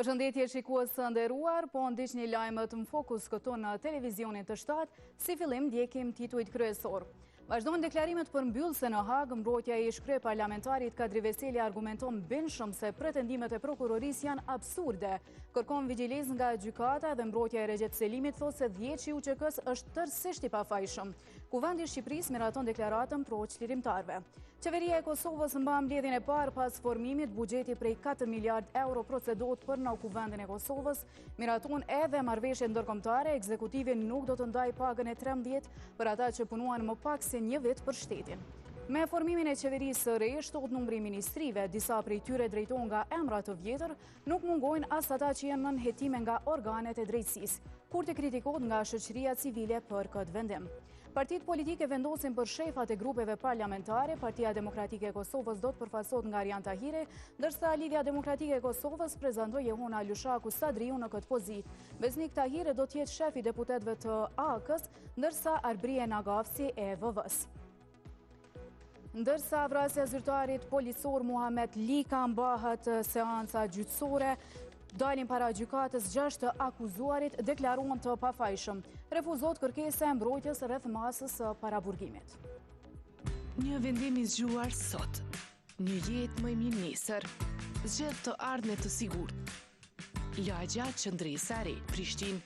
Përshëndetje shikues së nderuar, po ndiqni lajmet në fokus këtu në televizionin të shtatë, si fillim ndjekim titujt kryesor. Vazhdojnë deklarimet për mbyllse në Hagë, mbrojtja e ish parlamentarit Kadri Veseli argumenton bindshëm se pretendimet e prokurorisë janë absurde. Kërkon vigjilencë nga gjykata dhe mbrojtja e Regjet Selimit thotë se 10 i UÇK-s është tërësisht i pafajshëm. Kuvendi i Shqipërisë miraton deklaratën pro çlirimtarëve. Qeveria e Kosovës mban mbledhjen e parë pas formimit, buxheti prej 4 miliard euro procedohet për në Kuvendin e Kosovës. Miraton edhe marrëveshje ndërkombëtare, ekzekutivi nuk do të ndajë pagën e 13 për ata që punuan më pak se një vit për shtetin. Me formimin e qeverisë së re, shtohet numri i ministrive, disa prej tyre drejtohen nga emra të vjetër, nuk mungojnë as ata që janë nën hetime nga organet e drejtësisë, kur të kritikohet nga shoqëria civile për këtë vendim. Partitë politike vendosin për shefat e grupeve parlamentare. Partia Demokratike e Kosovës do të përfaqësohet nga Arjan Tahiri, ndërsa Lidhja Demokratike e Kosovës prezantoi Jehona Lushaku Sadriu në këtë pozitë. Besnik Tahiri do të jetë shef i deputetëve të AK-s, ndërsa Arbrije Nagafsi e VV-s. Ndërsa vrasja e zyrtarit policor Muhamet Lika mbahet seanca gjyqësore, dalin para gjykatës 6 të akuzuarit deklaruan të pafajshëm. Refuzohet kërkesa e mbrojtjes rreth masës së paraburgimit. Një vendim i zgjuar sot, një jetë më e mirë nesër, zgjedh të ardhmen të sigurt. Lagja Qëndresa e Re, Prishtinë.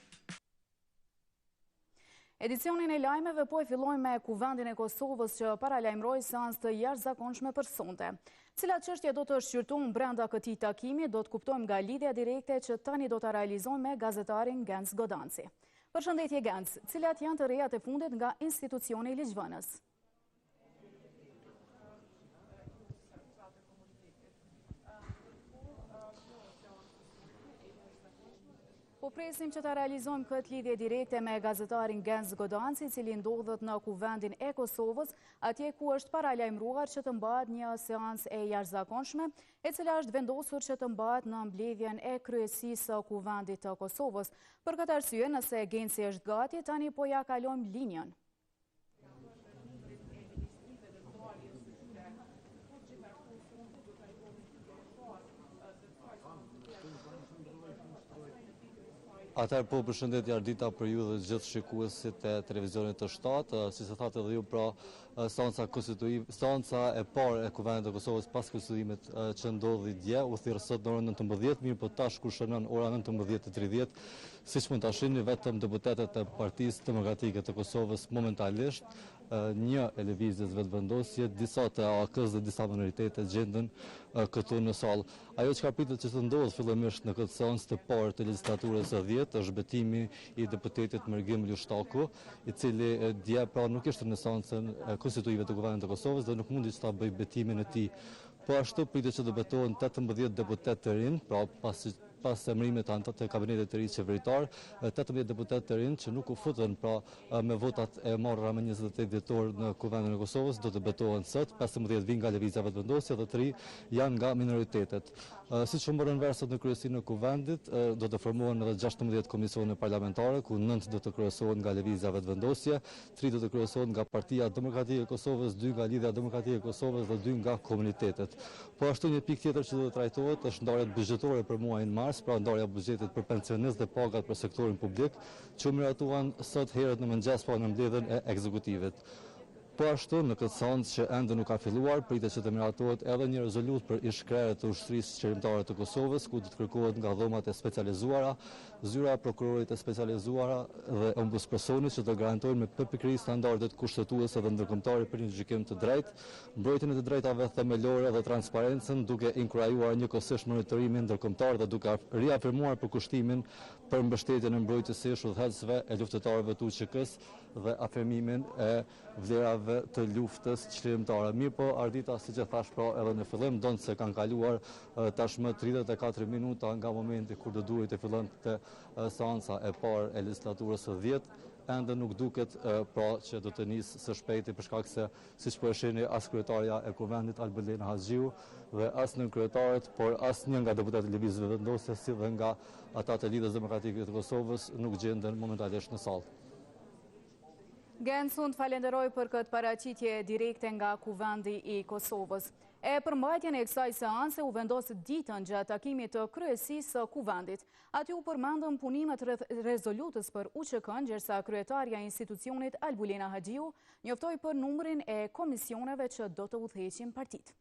Edicionin e lajmeve po e fillojmë me Kuvendin e Kosovës që paralajmëroi seancë të jashtëzakonshme për sonte. Cilat çështje do të shqyrtohen brenda këtij takimi, do të kuptojmë nga lidhja direkte që tani do ta realizojmë me gazetarin Genc Godanci. Përshëndetje Genc, cilat janë të rejat e fundit nga institucioni i ligjvënës? Po presim që ta realizojmë këtë lidhje direkte me gazetarin Genc Godanci, i cili ndodhet në Kuvendin e Kosovës, atje ku është paralajmëruar që të mbahet një seancë e jashtëzakonshme, e cila është vendosur që të mbahet në mbledhjen e kryesisë së Kuvendit të Kosovës. Për këtë arsye, nëse Genci është gati, tani po ja kalojmë linjën. Atëherë po përshëndetje Ardita për ju dhe gjithë shikuesit e televizionit të shtatë, si se thatë edhe ju pra seanca e parë e Kuvendit të Kosovës pas konstituimit që ndodhi dje, u thirrë sot në orën 19, mirë po tash kur shënon ora 19:30, siç mund ta shihni vetëm deputetët e Partisë Demokratike të Kosovës momentalisht, një e lëvizjes vetëvendosje, disa të AK-s dhe disa minoritete gjenden këtu në sallë. Ajo që ka pritet që të ndodhë fillimisht në këtë seancë të parë të legjislaturës së 10 është betimi i deputetit Mergim Lushaku, i cili dje pra nuk ishte në seancën konstituive të Kuvendit të Kosovës dhe nuk mundi që ta bëj betimin e tij. Po ashtu pritet që do betohen 18 deputet të rinj, pra pas emërimit të kabinetit të ri qeveritar, 18 deputet të rinj që nuk u futën pra me votat e marra me 28 dhjetor në Kuvendin e Kosovës, do të betohen sot, 15 vijnë nga lëvizja vetëvendosje dhe 3 janë nga minoritetet. Siç u morën vesh sot në kryesinë e Kuvendit, do të formohen edhe 16 komisione parlamentare, ku 9 do të kryesohen nga lëvizja vetëvendosje, 3 do të kryesohen nga Partia Demokratike e Kosovës, 2 nga Lidhja Demokratike e Kosovës dhe 2 nga komunitetet. Po ashtu një pikë tjetër që do të trajtohet është ndarjet buxhetore për muajin mars, pra ndarja e buxhetit për pensionistë dhe pagat për sektorin publik, që u miratuan sot herët në mëngjes pa në mbledhjen e ekzekutivit. Po ashtu në këtë seancë që ende nuk ka filluar, pritet që të miratohet edhe një rezolutë për ish-krerët të ushtrisë qeverimtare të Kosovës, ku do të kërkohet nga dhomat e specializuara, zyra e prokurorit e specializuara dhe ombudspersonit që të garantojnë me përpikëri standardet kushtetuese dhe ndërkombëtare për një gjykim të drejtë, mbrojtjen e të drejtave themelore dhe transparencën, duke inkurajuar njëkohësisht monitorimin ndërkombëtar dhe duke riafirmuar përkushtimin për mbështetjen e mbrojtësisë udhëheqësve e luftëtarëve të UÇK-s dhe afirmimin e vlerave të luftës çlirimtare. Mirë po, Ardita, siç e thash pra edhe në fillim, donë se kanë kaluar tashmë 34 minuta nga momenti kur do duhet të fillonte seanca e parë e legjislaturës së 10, ende nuk duket pra që do të nisë së shpejti për shkak se, siç po e shihni, as kryetarja e Kuvendit Albelina Haxhiu dhe as nën kryetarët, por as një nga deputetët e lëvizjes vetëvendosje, si dhe nga ata të Lidhjes Demokratike të Kosovës nuk gjenden momentalisht në sallë. Genc, unë të falenderoj për këtë paraqitje direkte nga Kuvendi i Kosovës. E përmbajtjen e kësaj seanse u vendos ditën gjatë takimit të kryesisë së Kuvendit. Aty u përmendën punimet rreth rezolutës për UÇK-n, ndërsa kryetarja e institucionit Albulena Haxhiu njoftoi për numrin e komisioneve që do të udhëheqin partitë.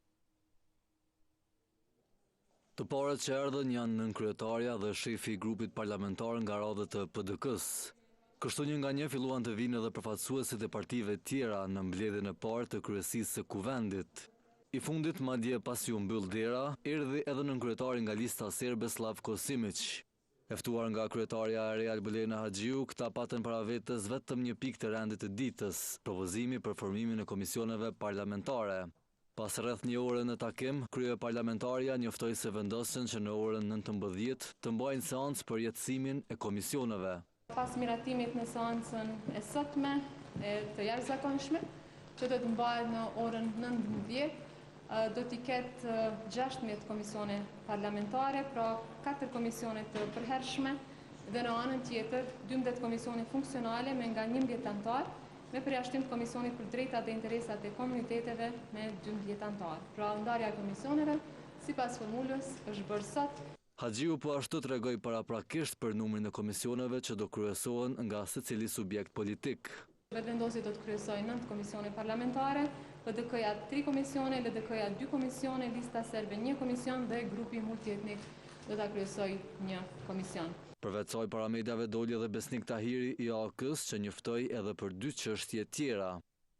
Të parët që erdhën janë nënkryetaria dhe shefi i grupit parlamentar nga radhët të PDK-s. Kështu një nga një filluan të vinë edhe përfaqësuesit e partive tjera në mbledhjen e parë të kryesisë së Kuvendit. I fundit, madje pasi u mbyll dera, erdhi edhe nënkryetari nga lista serbe Slavko Simić. E ftuar nga kryetarja e re Albulena Haxhiu, këta patën para vetes vetëm një pikë të rendit të ditës, propozimi për formimin e komisioneve parlamentare. Pas rreth një ore në takim, kryeparlamentarja njoftoi se vendosen që në orën 19 të mbajnë seancë për jetësimin e komisioneve. Pas miratimit në seancën e sotme e të jashtëzakonshme, që do të mbahet në orën 19, do t'i ketë 16 komisione parlamentare, pra 4 komisione të përhershme dhe në anën tjetër 12 komisione funksionale me nga 11 antar, me përjashtim të Komisionit për drejtat dhe interesat e komuniteteve me 12 antar. Pra ndarja e komisioneve, sipas formulës, është bërë sot. Haxhiu po ashtu tregoi paraprakisht për numrin e komisioneve që do kryesohen nga secili subjekt politik. Vetëvendosi do të kryesojë 9 komisione parlamentare, LDK-ja 3 komisione, LDK-ja 2 komisione, lista serbe 1 komision dhe grupi multietnik do ta kryesojë 1 komision. Përveç saj para mediave doli edhe Besnik Tahiri i AK-s që njoftoi edhe për 2 çështje tjera.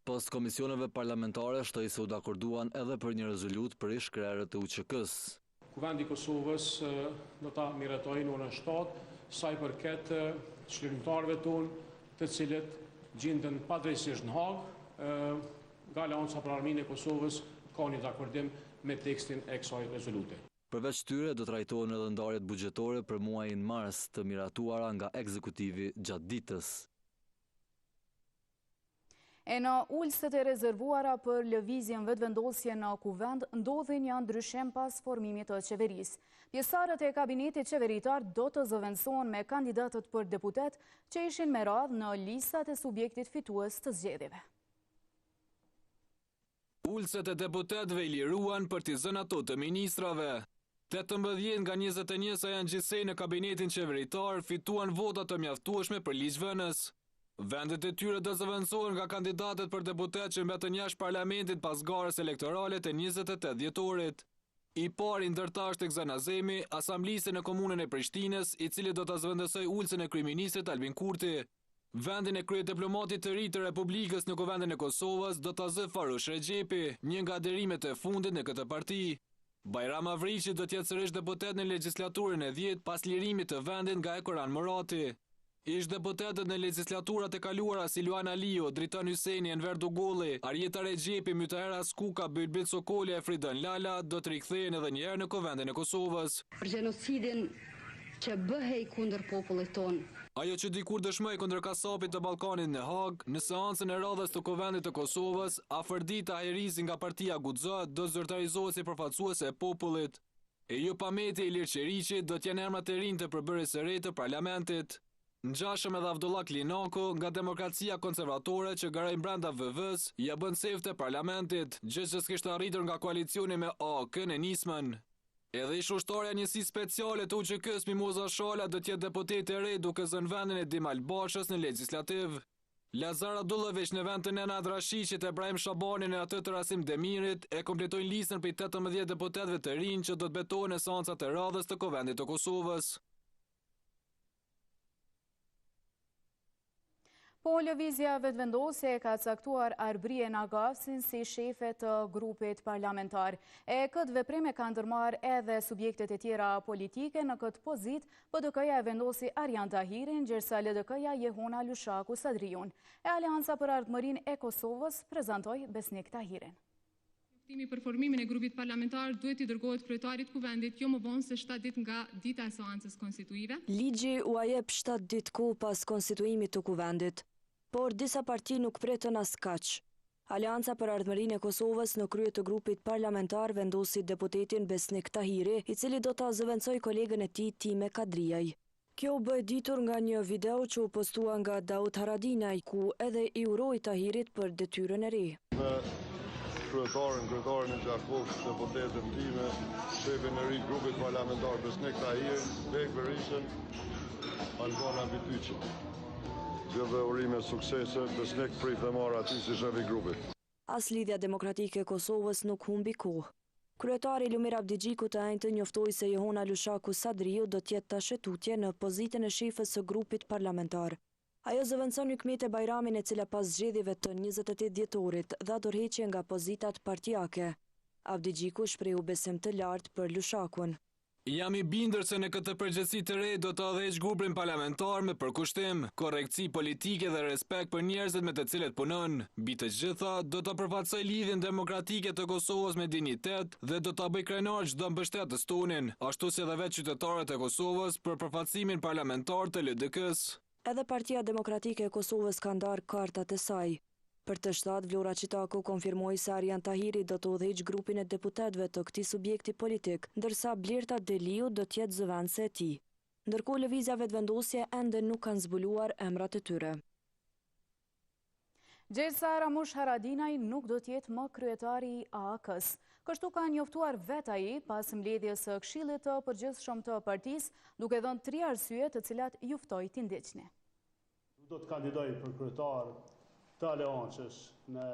Post komisioneve parlamentare shtoi se u dakorduan edhe për një rezolutë për shkrerët e UÇK-s. Kuvendi i Kosovës do ta miratojë në orën 7 sa i përket çlirimtarëve tonë, të cilët gjenden padrejtisht në Hagë, nga Aleanca për Arminë e Kosovës ka një dakordim me tekstin e kësaj rezolute. Përveç tyre do trajtohen edhe ndarjet buxhetore për muajin mars të miratuara nga ekzekutivi gjatë ditës. E në ulëset e rezervuara për lëvizjen vetëvendosje në Kuvend, ndodhin janë ndryshim pas formimit të qeverisë. Pjesëtarët e kabinetit qeveritar do të zëvendësohen me kandidatët për deputet që ishin me radhë në listat e subjektit fitues të zgjedhjeve. Ulëset e deputetëve i liruan për t'i zënë ato të ministrave. 18 nga 21 sa janë gjithsej në kabinetin qeveritar fituan vota të mjaftueshme për ligjvënës. Vendet e tyre do zëvendësohen nga kandidatët për deputet që mbetën jashtë parlamentit pas garës elektorale të 28 dhjetorit. I pari ndërtar tek Zanazemi, asamblisë në komunën e Prishtinës, i cili do ta zëvendësoj ulësin e kryeministrit Albin Kurti. Vendin e kryediplomatit të ri të Republikës në Kuvendin e Kosovës do ta zë Farush Rexhepi, një nga aderimet e fundit në këtë parti. Bajram Avriqi do të jetë sërish deputet në legjislaturën e 10 pas lirimit të vendit nga Ekoran Murati. Ish deputetët në legjislaturat e kaluara si Luana Liu, Dritan Hyseni, Enver Dugolli, Arjeta Rexhepi, Mytahera Skuka, Bylbil Sokoli e Fridan Lala do të rikthehen edhe një herë në Kuvendin e Kosovës. Për gjenocidin që bëhej kundër popullit ton. Ajo që dikur dëshmoi kundër kasapit të Ballkanit në Hagë, në seancën e radhës të Kuvendit të Kosovës, Afërdita Herizi nga partia Guxha do zyrtarizohet si përfaqësuese e popullit. E ju Pameti e Ilir Qeriqi do të jenë emrat e rinj të përbërjes së re të parlamentit. Ngjashëm edhe Avdullah Klinako nga Demokracia Konservatore që garojnë brenda VV-s, ja bën sef të parlamentit, gjë që s'kishte arritur nga koalicioni me AK në nismën. Edhe ish ushtarja njësi speciale të UÇK-s Mimoza Shala do të jetë deputet e re duke zënë vendin e Dimal Bashës në legjislativ. Lazar Adullović në vend të Nenad Rashiqit e Ibrahim Shabani në atë të Rasim Demirit e kompletojnë listën për 18 deputetëve të rinj që do të betohen në seancat e radhës të Kuvendit të Kosovës. Po lëvizja vetëvendosje ka caktuar Arbrien Agafsin si shefe të grupit parlamentar. E këtë veprim e ka ndërmarrë edhe subjektet e tjera politike. Në këtë pozit, PDK-ja e vendosi Arjan Tahirin, ndërsa LDK-ja Jehona Lushaku Sadriun. E Aleanca për Ardhmërinë e Kosovës prezantoi Besnik Tahirin. Njëftimi për formimin e grupit parlamentar duhet i dërgohet kryetarit Kuvendit jo më vonë se 7 ditë nga dita e seancës konstituive. Ligji u jep 7 ditë kohë pas konstituimit të Kuvendit. Por disa parti nuk pretën as kaq. Aleanca për Ardhmërinë e Kosovës në krye të grupit parlamentar vendosi deputetin Besnik Tahiri, i cili do ta zëvendësoj kolegën e tij Time Kadriaj. Kjo u bë ditur nga një video që u postua nga Daud Haradinaj, ku edhe i uroi Tahirit për detyrën e re. kryetarin e Gjakov, deputetën time, shefin e ri grupit parlamentar Besnik Tahir, Bek Berishën, Albana Bityqi. Gjithë urime suksese, Besnik prit dhe marrë aty si shefi grupit. As Lidhja Demokratike e Kosovës nuk humbi kohë. Kryetari Lumir Abdigjiku të enjtë njoftoi se Johona Lushaku Sadriu do t'jetë tashetutje në pozitën e shefës së grupit parlamentar. Ajo zëvendëson Hykmete Bajramin, e cila pas zgjedhjeve të 28 dhjetorit dha dorëheqje nga pozitat partijake. Abdigjiku shprehu besim të lartë për Lushakun. Jam i bindur se në këtë përgjegjësi të re do të adheq grupin parlamentar me përkushtim, korrektësi politike dhe respekt për njerëzit me të cilët punon. Mbi të gjitha, do të përfaqësoj lidhjen demokratike të Kosovës me dinjitet dhe do ta bëj krenar çdo mbështetës tonin, ashtu si edhe vetë qytetarët e Kosovës për përfaqësimin parlamentar të LDK-s. Edhe Partia Demokratike e Kosovës ka ndarë kartat e saj. Për të shtatë, Vlora Qitaku konfirmoi se Arjan Tahiri do të udhëheqë grupin e deputetëve të këtij subjekti politik, ndërsa Blerta Deliu do të jetë zëvendëse e tij. Ndërkohë lëvizjave vendosje ende nuk kanë zbuluar emrat e tyre. Gjersa Ramush Haradinaj nuk do të jetë më kryetari i AAK-s. Kështu ka njoftuar vetë ai pas mbledhjes së Këshillit të Përgjithshëm të partisë, duke dhënë 3 arsye të cilat ju ftoi t'i ndiqni. Do të kandidoj për kryetar të aleancës në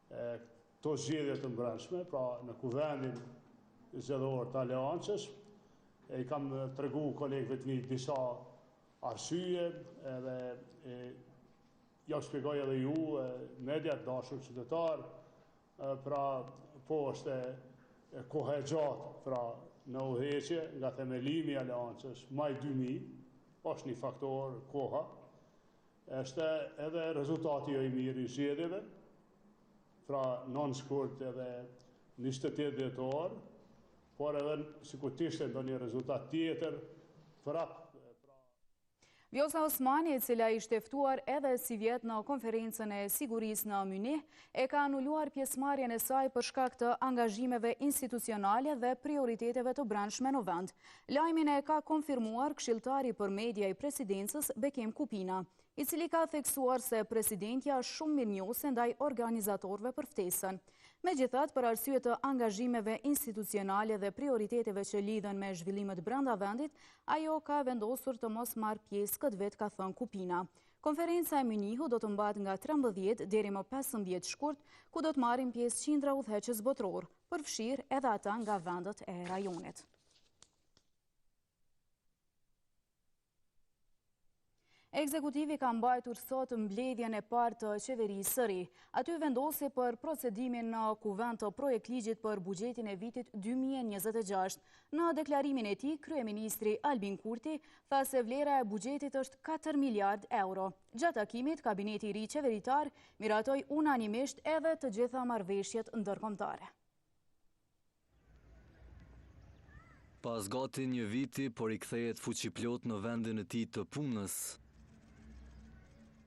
këto zgjedhje të mbrëmshme, pra në kuvendin zgjedhor të aleancës. I kam tregu kolegëve të mi disa arsye, edhe ja shpjegoj edhe ju, mediat, dashur qytetar, pra po është kohë e gjatë, pra në udhëheqje nga themelimi i aleancës maj 2000, është një faktor koha. Është edhe rezultati jo i mirë i zgjedhjeve, pra non shkurt edhe 28 dhjetor, por edhe sikur të ishte ndonjë rezultat tjetër, prap. Vjosa Osmani, e cila ishte ftuar edhe si vjet në konferencën e sigurisë në Mynih, e ka anuluar pjesëmarrjen e saj për shkak të angazhimeve institucionale dhe prioriteteve të brendshme në vend. Lajmin e ka konfirmuar këshilltari për media i presidencës Bekim Kupina, i cili ka theksuar se presidentja është shumë mirënjohëse ndaj organizatorëve për ftesën. Megjithatë, për arsye të angazhimeve institucionale dhe prioriteteve që lidhen me zhvillimet brenda vendit, ajo ka vendosur të mos marrë pjesë këtë vit, ka thënë Kupina. Konferenca e Mynihu do të mbahet nga 13 deri më 15 shkurt, ku do të marrin pjesë qindra udhëheqës botror, përfshirë edhe ata nga vendet e rajonit. Ekzekutivi ka mbajtur sot mbledhjen e parë të qeverisë së ri. Aty vendosi për procedimin në kuvend të projektligjit për buxhetin e vitit 2026. Në deklarimin e tij, kryeministri Albin Kurti tha se vlera e buxhetit është 4 miliard euro. Gjatë takimit, kabineti i ri qeveritar miratoi unanimisht edhe të gjitha marrëveshjet ndërkombëtare. Pas gati një viti, por i kthehet fuqiplot në vendin e tij të punës.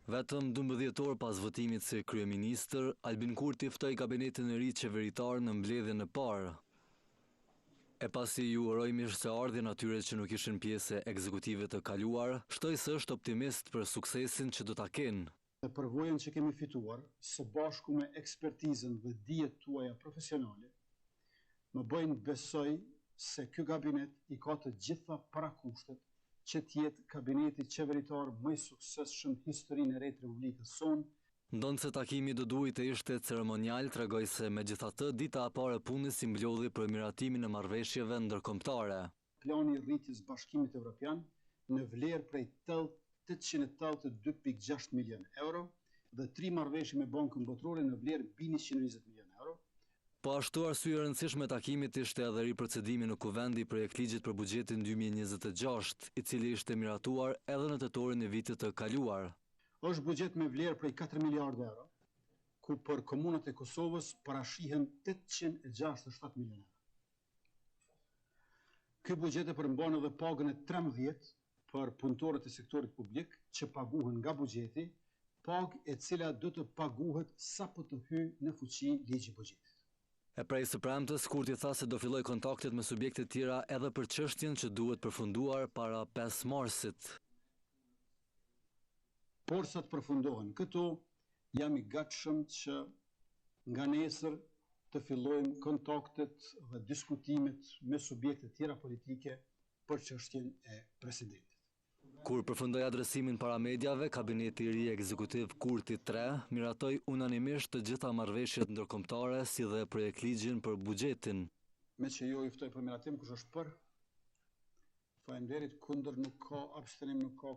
Vetëm 12 orë pas votimit si kryeministër, Albin Kurti ftoi kabinetin e ri qeveritar në mbledhjen e parë. E pasi ju uroi mirëseardhjen atyre që nuk ishin pjesë e ekzekutivit të kaluar, shtoi se është optimist për suksesin që do ta kenë. Përvojën që kemi fituar, së bashku me ekspertizën dhe dijet tuaja profesionale, më bëjnë besoj se ky kabinet i ka të gjitha parakushtet që tjetë kabineti qeveritar më i suksesshëm në historinë e re të Republikës sonë. Ndonë se takimi do duhet të ishte ceremonial, tregoi se megjithatë dita e parë e punës i mblodhi për miratimin e marrëveshjeve ndërkombëtare. Plani i rritjes Bashkimit Evropian në vlerë prej 882.6 milion euro dhe 3 marrëveshje me Bankën Botërore në vlerë mbi 120 milion euro. Po ashtu arsye e rëndësishme e takimit ishte edhe riprocedimi në kuvendi i projektligjit për buxhetin 2026, i cili ishte miratuar edhe në tetorin e vitit të kaluar. Është buxhet me vlerë prej 4 miliardë euro, ku për komunat e Kosovës parashihen 867 milion euro. Ky buxhet e përmban edhe pagën e 13 për punëtorët e sektorit publik që paguhen nga buxheti, pagë e cila do të paguhet sapo të hyjë në fuqi ligji i buxhetit. E prej së premtes, Kurti tha se do filloj kontaktet me subjekte tjera edhe për çështjen që duhet përfunduar para 5 marsit. Por sa të përfundohen këto, jam i gatshëm që nga nesër të fillojmë kontaktet dhe diskutimet me subjekte tjera politike për çështjen e presidentit. Kur përfundoi adresimin para mediave, kabineti i ri ekzekutiv Kurti 3 miratoi unanimisht të gjitha marrëveshjet ndërkombëtare si dhe projektligjin për buxhetin. Me që jo i ftoj për miratim, kush është për? Faleminderit, kundër nuk ka, abstenim nuk ka.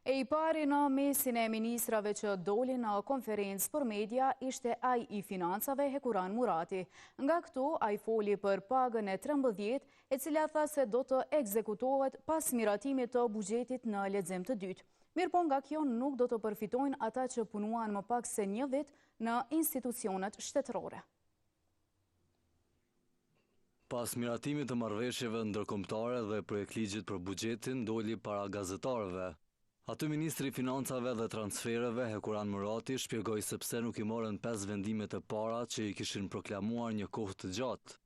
E i pari në mesin e ministrave që doli në konferencë për media ishte ai i financave Hekuran Murati. Nga këtu, ai foli për pagën e 13, e cila tha se do të ekzekutohet pas miratimit të buxhetit në lexim të dytë. Mirëpo nga kjo nuk do të përfitojnë ata që punuan më pak se një vit në institucionet shtetërore. Pas miratimit të marrëveshjeve ndërkombëtare dhe projektligjit për buxhetin doli para gazetarëve. Aty ministri i financave dhe transfereve Hekuran Murati shpjegoi se pse nuk i morën 5 vendimet e para që i kishin proklamuar një kohë të gjatë.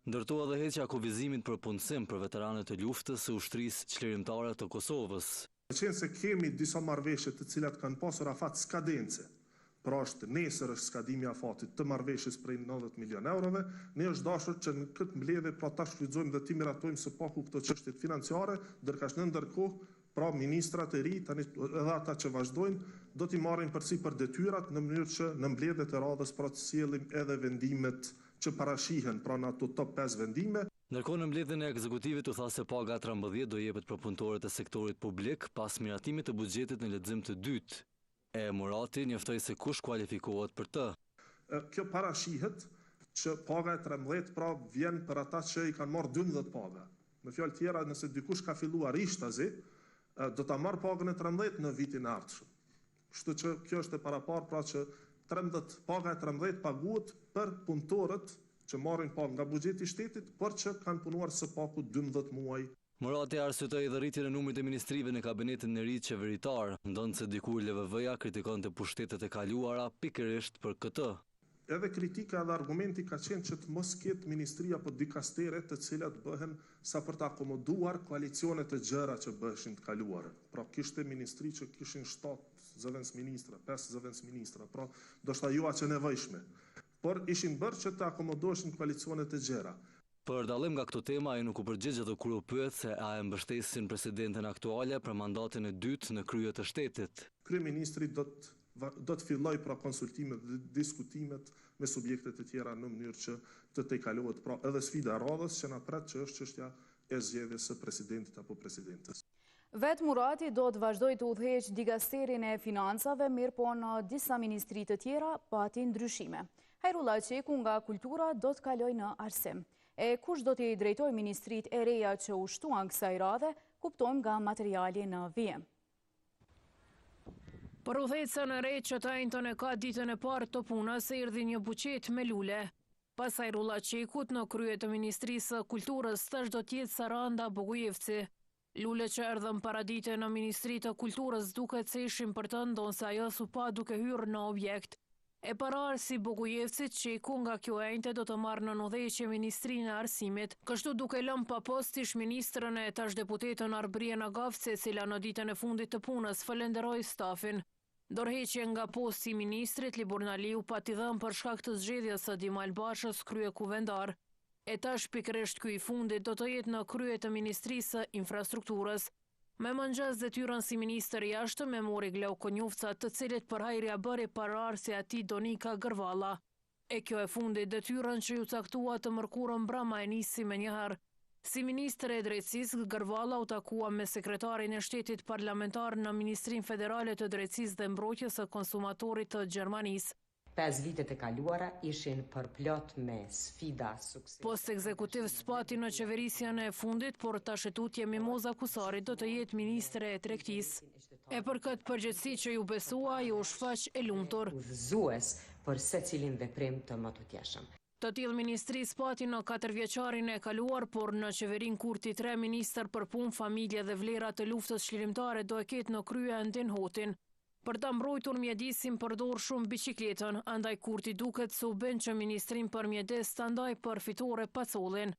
Ndërtoa dhe heqja kuvizimit për punësim për veteranët e luftës së ushtrisë çlirimtare të Kosovës. Qenë se kemi disa marrëveshje të cilat kanë pasur afat skadence, pra është nesër është skadimi afatit të marrëveshjes prej 90 milion eurove, ne është dashur që në këtë mbledhje pra ta shfrytëzojmë dhe ti miratojmë së paku këto çështjet financiare, ndërkaq në ndërkohë pra ministrat e ri, tani edhe ata që vazhdojnë, do t'i marrin përsipër detyrat në mënyrë që në mbledhjet e radhës pra të sjellim edhe vendimet që parashihen, pra në ato top 5 vendime. Ndërkohë në mbledhjen e ekzekutivit u tha se paga 13 do jepet për punëtorët e sektorit publik pas miratimit të buxhetit në lexim të dytë. E Murati njoftoi se kush kualifikohet për të. Kjo parashihet që paga e 13 pra vjen për ata që i kanë marrë 12 paga. Me fjalë tjera, nëse dikush ka filluar ishtazi, do ta marrë pagën e 13 në vitin e ardhshëm. Kështu që kjo është e paraparë, pra që paga e 13 paguhet për punëtorët që marrin pagë nga buxheti i shtetit, por që kanë punuar së paku 12 muaj. Murati arsyetoi edhe rritjen e numrit të ministrive në kabinetin e ri qeveritar, ndonse dikur LVV-ja kritikonte pushtetet e kaluara pikërisht për këtë. Edhe kritika dhe argumenti ka qenë që të mos ketë ministria apo dikastere të cilat bëhen sa për të akomoduar koalicione të gjëra që bëheshin të kaluara. Pra kishte ministri që kishin 7 zëvendësministra, 5 zëvendësministra, pra do shta jo aq e nevojshme. Por ishin bërë që të akomodoheshin koalicione të gjëra. Për dallim nga këto tema, ai nuk u përgjigj dhe kur u pyet se a e mbështesin presidenten aktuale për mandatin e dytë në krye të shtetit. Kryeministri do të filloj pra konsultimet dhe diskutimet me subjektet e tjera në mënyrë që të tejkalohet pra edhe sfida e radhës që na pret që është çështja e zgjedhjes së presidentit apo presidentes. Vet Murati do të vazhdojë të udhëheqë digasterin e financave, mirëpo në disa ministri të tjera pati ndryshime. Hajrullah Qeku nga kultura do të kalojë në arsim. E kush do t'i drejtojë ministrit e reja që u shtuan kësaj radhe, kuptojmë nga materiali në vijim. Për udhëhecën e re që të ajntën e ka ditën e parë të punës se erdhi një buqet me lule. Pas Hajrullah Qekut në krye të Ministrisë së Kulturës tash do t'jetë Saranda Bogujevci. Lule që erdhën paradite në Ministri të Kulturës duket se ishin për të ndonse ajo su pa duke hyrë në objekt. E parar si Bogujevci, Qeku nga kjo ajnte do të marrë në udhëheqje Ministrinë e Arsimit, kështu duke lëmë pa post ish ministrën e tash deputetën Arbrien Agafce, cila në ditën e fundit të punës falenderoi stafin. Dorëheqje nga posti i ministrit Liburnaliu pati dhënë për shkak të zgjedhjes së Dimal Bashës krye kuvendar. E tash pikërisht ky i fundit do të jetë në krye të Ministrisë së Infrastrukturës. Me mëngjes detyrën si ministër i jashtëm e mori Glauko Njufca, të cilit për hajrja bëri parar si ati Donika Gërvalla. E kjo e fundit detyrën që ju caktua të mërkurën brama e nisi me njëherë. Si ministër e drejtësisë, Gërvalla u takua me sekretarin e shtetit parlamentar në Ministrinë Federale të Drejtësisë dhe Mbrojtjes së Konsumatorit të Gjermanisë. 5 vitet e kaluara ishin përplot me sfida sukses. Post ekzekutiv spati në qeverisjen e fundit, por tashetutje Mimoza Kusari do të jetë ministre e tregtisë. E për këtë përgjegjësi që ju besua, ju shfaq e lumtur. Udhëzues për secilin veprim të mëtutjeshëm. Të tillë ministri spati në 4 vjeçarin e kaluar, por në qeverin Kurti 3 ministër për punë, familje dhe vlera të luftës çlirimtare do e ketë në krye Endin Hotin. Për ta mbrojtur mjedisin përdor shumë biçikletën, andaj Kurti duket se u bën që ministrin për mjedes ta ndaj për fitore Pacollin.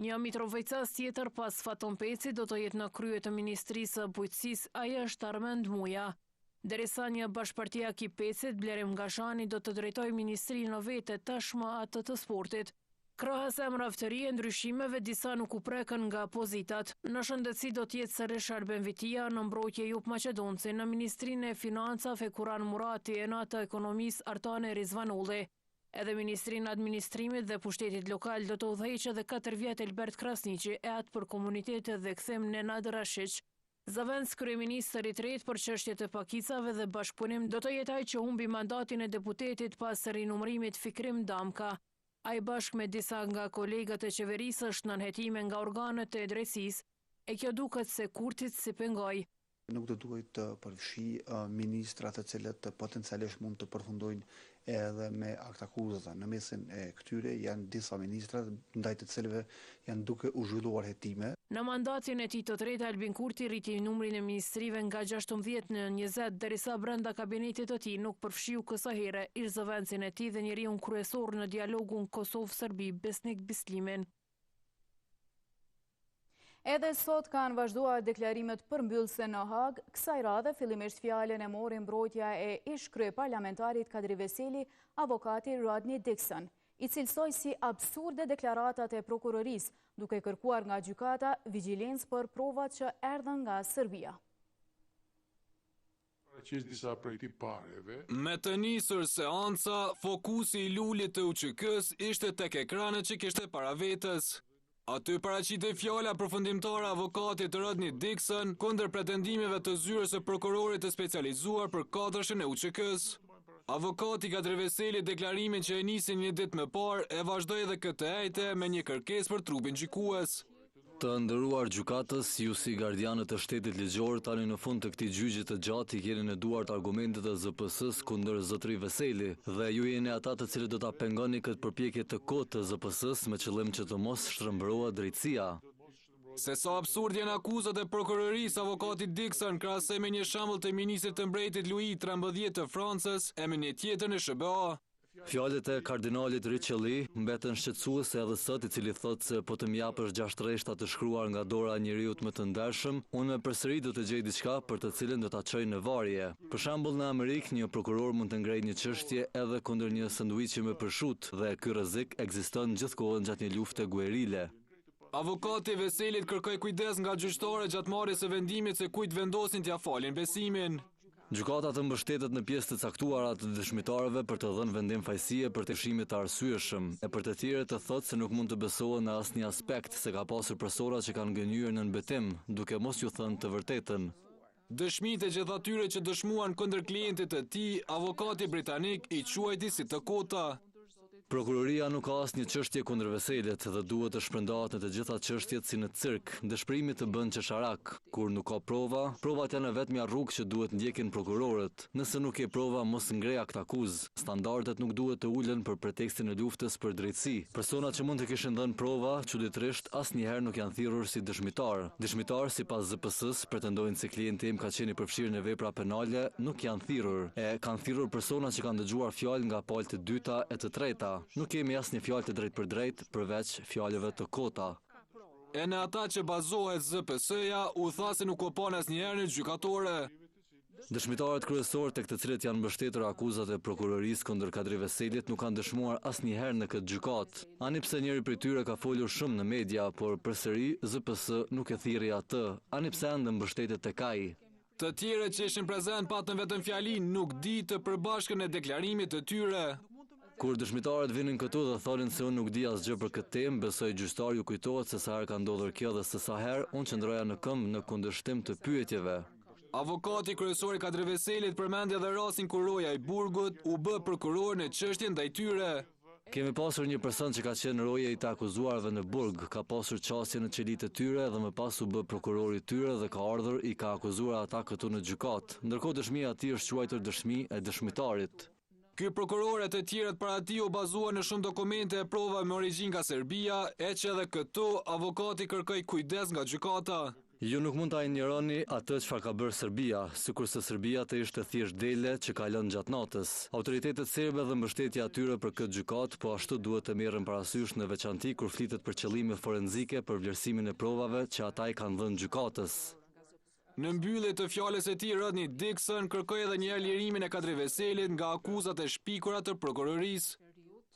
Një Mitrovicas tjetër pas Faton Peci do të jetë në krye të Ministrisë së Bujqësisë, ai është Armend Muja. Derisa një bashkëpartia Kipecit, Blerim Gashani do të drejtoj Ministrinë e Vete tashmë atë të sportit. Krahas emraftërie ndryshimeve, disa nuk u prekën nga pozitat. Në shëndetësi do t'jetë sërish Arben Vitia, në mbrojtje Jup Maqedonci, në Ministrinë e Financave Kuran Murati e në atë ekonomisë Artane Rizvanulli. Edhe Ministrinë e Administrimit dhe Pushtetit Lokal do të udhëheqë edhe 4 vjet Elbert Krasniqi e atë për komunitetet dhe kthim Nenad Rashiq. Zavendës kryeministër i tretë për çështjet e pakicave dhe bashkëpunim do të jetë ai që humbi mandatin e deputetit pas rinumërimit Fikrim Damka. Ai bashkë me disa nga kolegat e qeverisë është në nënhetime nga organet e drejtësisë, e kjo duket se Kurtit si pengoj. Nuk do duhet të përfshi ministrat të cilët potencialisht mund të përfundojnë edhe me akt akuzata. Në mesin e këtyre janë disa ministrat ndaj të cilëve janë duke u zhvilluar hetime. Në mandatin e tij të tretë, Albin Kurti rriti numrin e ministrive nga 16 në 20, derisa brenda kabinetit të tij nuk përfshiu kësaj here ish zëvendësin e tij dhe njeriu kryesor në dialogun Kosovë-Serbi, Besnik Bislimin. Edhe sot kanë vazhduar deklarimet përmbyllëse në Hag, kësaj radhe fillimisht fjalën e mori mbrojtja e ish kryeparlamentarit Kadri Veseli, avokati Rodney Dixon, i cilësoi si absurde deklaratat e prokurorisë, duke kërkuar nga gjykata vigjilencë për provat që erdhën nga Serbia. Me të nisur seanca, fokusi i lulit të UÇK-s ishte tek ekranet që kishte para vetës. Aty paraqitej fjala përfundimtare avokatit Rodney Dixon kundër pretendimeve të zyrës së prokurorit të specializuar për katërshën e UÇK-s. Avokati Kadri Veseli deklarimin që e nisi një ditë më parë e vazhdoi edhe këtë ejte me një kërkesë për trupin gjykues. Të nderuar gjykatës, ju si gardianët e shtetit ligjor tani në fund të këtij gjyqi të gjatë i keni në duart argumentet e ZPS-s kundër zotëri Veseli dhe ju jeni ata të cilët do ta pengoni këtë përpjekje të kotë të ZPS-s me qëllim që të mos shtrembërohet drejtësia. Se sa absurd janë akuzat e prokurorisë, avokati Dixon krahasoi me një shembull të ministrit të mbretit Louis XIII të Francës e me një tjetër në SBA. Fjalët e kardinalit Richelieu mbeten shqetësuese edhe sot, i cili thotë se po të m'japësh 6 rreshta të shkruar nga dora e njeriut më të ndershëm, unë përsëri do të gjej diçka për të cilën do ta çoj në varje. Për shembull, në Amerikë një prokuror mund të ngrejë një çështje edhe kundër një sanduiçi me përshut dhe ky rrezik ekziston gjithkohën gjatë një lufte guerile. Avokati Veselit kërkoi kujdes nga gjyqtarët gjatë marrjes së vendimit se kujt vendosin t'ia falin besimin. Gjykata të mbështetet në pjesë të caktuara të dëshmitarëve për të dhënë vendim fajësie për të shimit të arsyeshëm, e për të tjerët të thotë se nuk mund të besohen në asnjë aspekt se ka pasur persona që kanë gënjur në betim, duke mos ju thënë të vërtetën. Dëshmitë e gjithë atyre që dëshmuan kundër klientit të tij, avokati britanik i quajti si të kota. Prokuroria nuk ka asnjë çështje kundër Veselit dhe duhet të shpërndahet në të gjitha çështjet si në cirk, dëshpërimi të bën qesharak. Kur nuk ka prova, provat janë vetmja rrugë që duhet ndjekin prokurorët. Nëse nuk ke prova, mos ngrej akt akuz. Standardet nuk duhet të ulen për pretekstin e luftës për drejtësi. Personat që mund të kishin dhënë prova, çuditërisht asnjëherë nuk janë thirrur si dëshmitar. Dëshmitar sipas ZPS-s pretendojnë se klienti im ka qenë i përfshirë në vepra penale, nuk janë thirrur. Kanë thirrur persona që kanë dëgjuar fjalë nga palët e dyta e të treta. Nuk kemi asnjë fjalë të drejtë për drejtë përveç fjalëve të kota. E në ata që bazohet ZPS-ja u tha se nuk u pan asnjëherë në gjykatore. Dëshmitarët kryesorë tek të cilët janë mbështetur akuzat e prokurorisë kundër Kadri Veselit nuk kanë dëshmuar asnjëherë në këtë gjykatë. Ani pse njëri prej tyre ka folur shumë në media, por përsëri ZPS nuk e thirrri atë. Ani pse ende mbështetet tek ai. Të tjerët që ishin prezent patën vetëm fjalinë, nuk di të përbashkën e deklarimit të tyre. Kur dëshmitarët vinin këtu dhe thonin se unë nuk di asgjë për këtë temë, besoj gjyqtari ju kujtohet se sa herë ka ndodhur kjo dhe se sa herë unë qëndroja në këmbë në kundërshtim të pyetjeve. Avokati kryesor i Kadri Veselit përmendi edhe rastin kur roja i burgut u bë prokuror në çështjen ndaj tyre. Kemi pasur një person që ka qenë roje i të akuzuarve në burg, ka pasur qasje në qelitë e tyre dhe më pas u bë prokuror i tyre dhe ka ardhur i ka akuzuar ata këtu në gjykatë. Ndërkohë dëshmia e tij është quajtur dëshmi e dëshmitarit. Ky prokuror e të tjerët para tij u bazuan në shumë dokumente e prova me origjinë nga Serbia, e që edhe këtu avokati kërkoi kujdes nga gjykata. Ju nuk mund ta injoroni atë çfarë ka bërë Serbia, sikurse Serbia të ishte thjesht dele që ka lënë gjatë natës. Autoritetet serbe dhe mbështetja atyre për këtë gjykatë po ashtu duhet të merren parasysh në veçanti kur flitet për qëllime forenzike për vlerësimin e provave që ata i kanë dhënë gjykatës. Në mbyllje të fjalës së tij, Rodney Dixon kërkoi edhe një herë lirimin e Kadri Veselit nga akuzat e shpikura të prokurorisë.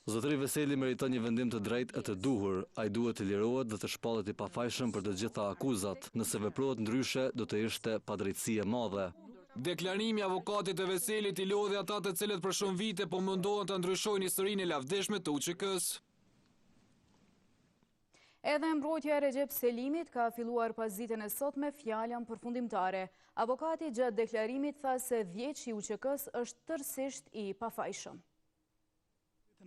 Zotëri Veseli meriton një vendim të drejtë e të duhur. Ai duhet të lirohet dhe të shpallet i pafajshëm për të gjitha akuzat. Nëse veprohet ndryshe, do të ishte padrejtësi e madhe. Deklarimi i avokatit të Veselit i lodhi ata të cilët për shumë vite po mundohen të ndryshojnë historinë e lavdishme të UÇK-s. Edhe mbrojtja e Recep Selimit ka filluar pas ditën e sotme fjalën përfundimtare. Avokati gjatë deklarimit tha se vjeçi i UÇK-s është tërësisht i pafajshëm.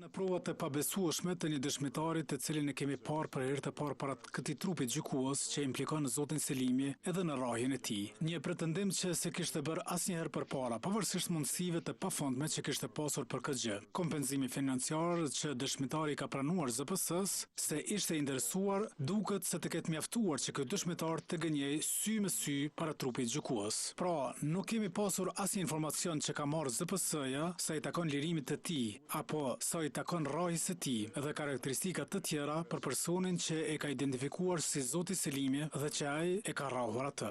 Në provat e pabesueshme të një dëshmitarit të cilin e kemi parë për herë të parë para këtij trupit gjykues që implikon zotin Selimi edhe në rrahjen e tij. Një pretendim që se kishte bërë asnjëherë përpara, pavarësisht mundësive të pafundme që kishte pasur për këtë gjë. Kompenzimi financiar që dëshmitari ka pranuar ZPS-s se ishte interesuar, duket se të ketë mjaftuar që ky dëshmitar të gënjej sy me sy para trupit gjykues. Pra, nuk kemi pasur asnjë informacion që ka marrë ZPS-ja sa i takon lirimit të tij apo sa i takon rrahjes së tij dhe karakteristika të tjera për personin që e ka identifikuar si zoti Selimi dhe që ai e ka rrahur atë.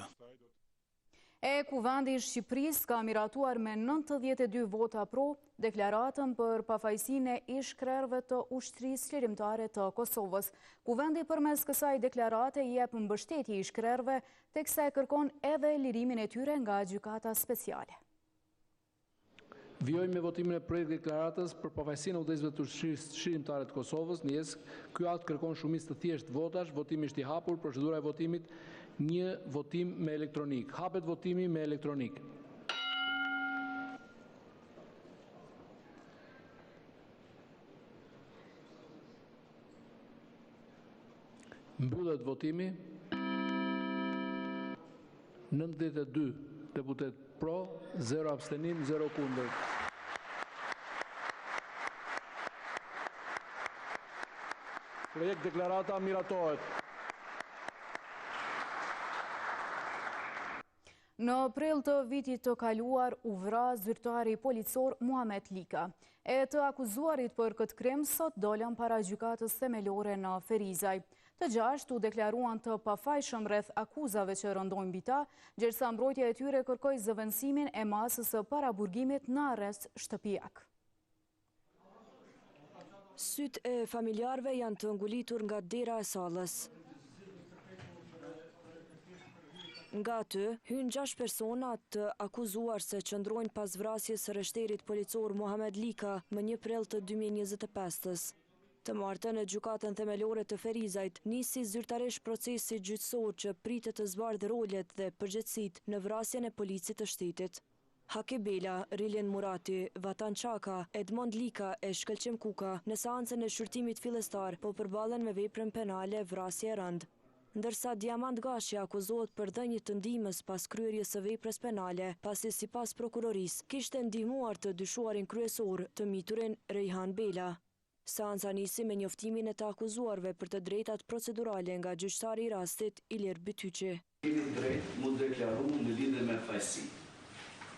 Kuvendit i Shqipërisë ka miratuar me 92 vota pro deklaratën për pafajësinë e ish-krerëve të ushtrisë lirimtare të Kosovës. Kuvendi përmes kësaj deklarate i jep mbështetje ish-krerëve, teksa e kërkon edhe lirimin e tyre nga gjykata speciale. Vjojmë me votimin e projekt deklaratës për pafajësinë e udhëheqësve të ushtrisë lirimtare të Kosovës. Ky akt kërkon shumicë të thjeshtë votash, votimi është i hapur, procedura e votimit një votim me elektronik. Hapet votimi me elektronik. Mbyllet votimi. 92 deputet pro, 0 abstenim, 0 kundër. Projekt deklarata miratohet. Në prill të vitit të kaluar u vra zyrtari policor Muhamet Lika. E të akuzuarit për këtë krim sot dolën para gjykatës themelore në Ferizaj. Të gjashtë u deklaruan të pafajshëm rreth akuzave që rëndojnë mbi ta, ndërsa mbrojtja e tyre kërkoi zëvendësimin e masës së paraburgimit në arrest shtëpiak. Sytë e familjarëve janë të ngulitur nga dera e sallës. Nga aty, hynë 6 persona të akuzuar se qëndrojnë pas vrasjes së rreshterit policor Muhamet Lika më 1 prill të 2025-s. Të martën në gjykatën themelore të Ferizajt nisi zyrtarisht procesi gjyqësor që pritet të zbardhë rolet dhe përgjegjësitë në vrasjen e policit të shtetit. Haki Bela, Rilien Murati, Vatan Çaka, Edmond Lika e Shkëlqim Kuka në seancën e shqyrtimit fillestar po përballen me veprën penale vrasje e rënd. Ndërsa Diamant Gashi akuzohet për dhënie të ndihmës pas kryerjes së veprës penale, pasi sipas prokurorisë kishte ndihmuar të dyshuarin kryesor të miturin Rejhan Bela. Seanca nisi me njoftimin e të akuzuarve për të drejtat procedurale nga gjyqtari i rastit Ilir Bytyqi. Keni drejt mu deklaru në lidhje me fajësi.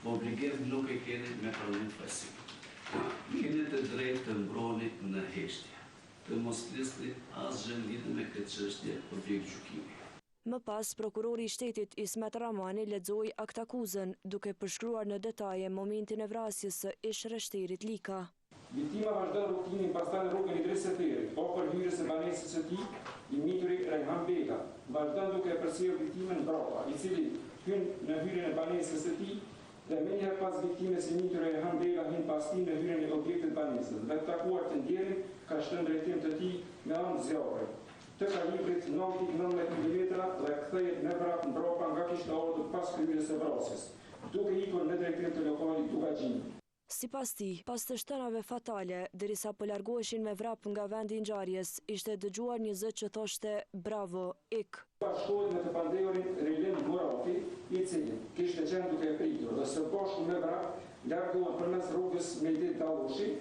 Obligim nuk e keni me pranim fajësi. Keni të drejt të mbroni në heshtje, të mos lisni asgjë lidhje me këtë çështje objekt gjykimi. Më pas, prokurori i shtetit Ismet Ramani lexoi aktakuzën duke përshkruar në detaje momentin e vrasjes së ish-rreshterit Lika. Viktima vazhdon rrugtimin pastaj në rrugën i Drejtë Seferit, afër hyrjes së banesës së tij, i mituri Rejhan Bela. Vazhdon duke përsëritur viktimën brapa, i cili hyn në hyrjen e banesës së tij dhe menjëherë pas viktimës i mitur Rejhan Bela hyn pas tij në hyrjen e objektit banesës. Dhe takuar të ndjerin ka shtënë drejtim të tij me anë zjarri të kalibrit 9.19 mm dhe kthehet me vrap mbrapa nga kishtaorët pas hyrjes së vrasjes, duke ikur në drejtim të lokalit Dugaxhin. Sipas tij, pas të shtënave fatale, derisa po largoheshin me vrap nga vendi i ngjarjes, ishte dëgjuar një zë që thoshte "Bravo, ik". Bashkohet me të pandeurin Rilien Murati, i cili kishte qenë duke pritur dhe së bashku me vrap largohen përmes rrugës Mehdi Dallushi,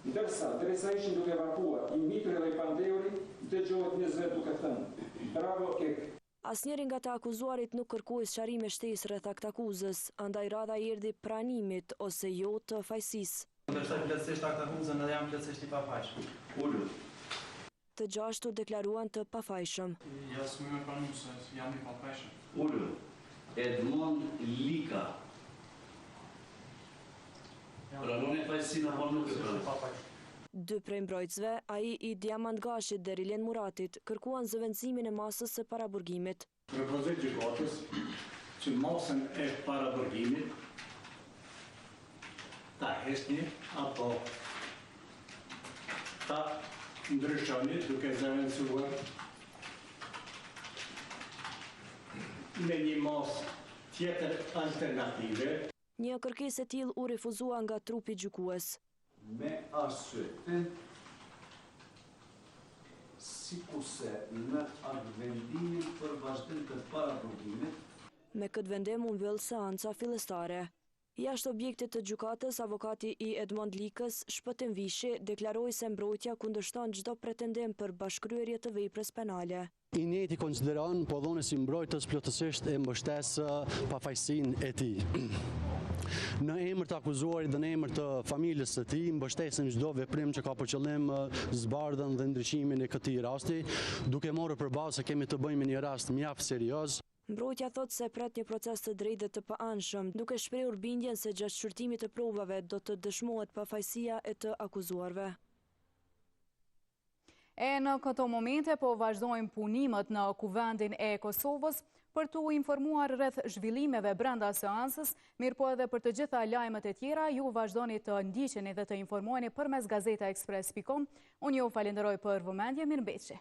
ndërsa derisa ishin duke varkuar, i mitur dhe i pandeuri dëgjohet një zë duke thënë "Bravo, ik". Asnjëri nga të akuzuarit nuk kërkoi sqarime shtesë rreth aktakuzës, andaj radha erdhi pranimit ose jo të fajësisë. Ndërsa plotësisht aktakuzën edhe jam plotësisht i pafajshëm. Ulu. Të gjashtu deklaruan të pafajshëm. Ja s'më pranu se jam i pafajshëm. Ulu. Edmond Lika. Pranon e fajësinë apo nuk e pranon? Dy prej mbrojtësve, ai I Diamant Gashit dhe Rilen Muratit, kërkuan zëvendësimin e masës së paraburgimit. Propozoj gjykatës që masën e paraburgimit ta heqni apo ta ndryshoni duke zëvendësuar me një masë tjetër alternative. Një kërkesë e tillë u refuzua nga trupi gjykues. Me arsye sikurse në vendimin për vazhdim të paraburgimit. Me këtë vendim u mbyll seanca fillestare. Jashtë objektit të gjykatës, avokati I Edmond Likës, Shpëtim Vishi, deklaroi se mbrojtja kundërshton çdo pretendim për bashkëkryerje të veprës penale. I njëjti konsideron, po dhonësi mbrojtës plotësisht e mbështes pafajësinë e tij. Në emër të akuzuarit dhe në emër të familjes së tij mbështesim çdo veprim që ka për qëllim zbardhjen dhe ndryshimin e këtij rasti, duke marrë përballë se kemi të bëjmë me një rast mjaft serioz. Mbrojtja thot se pret një proces të drejtë dhe të paanshëm, duke shprehur bindjen se gjatë shqyrtimit të provave do të dëshmohet pafajësia e të akuzuarve. E në këto momente po vazhdojnë punimet në Kuvendin e Kosovës për të informuar rreth zhvillimeve brenda seansës, mirë po edhe për të gjitha lajmet e tjera, ju vazhdoni të ndiqeni dhe të informoheni përmes Gazeta Express.com. Unë ju falenderoj për vëmendje, mirëmbëjtje.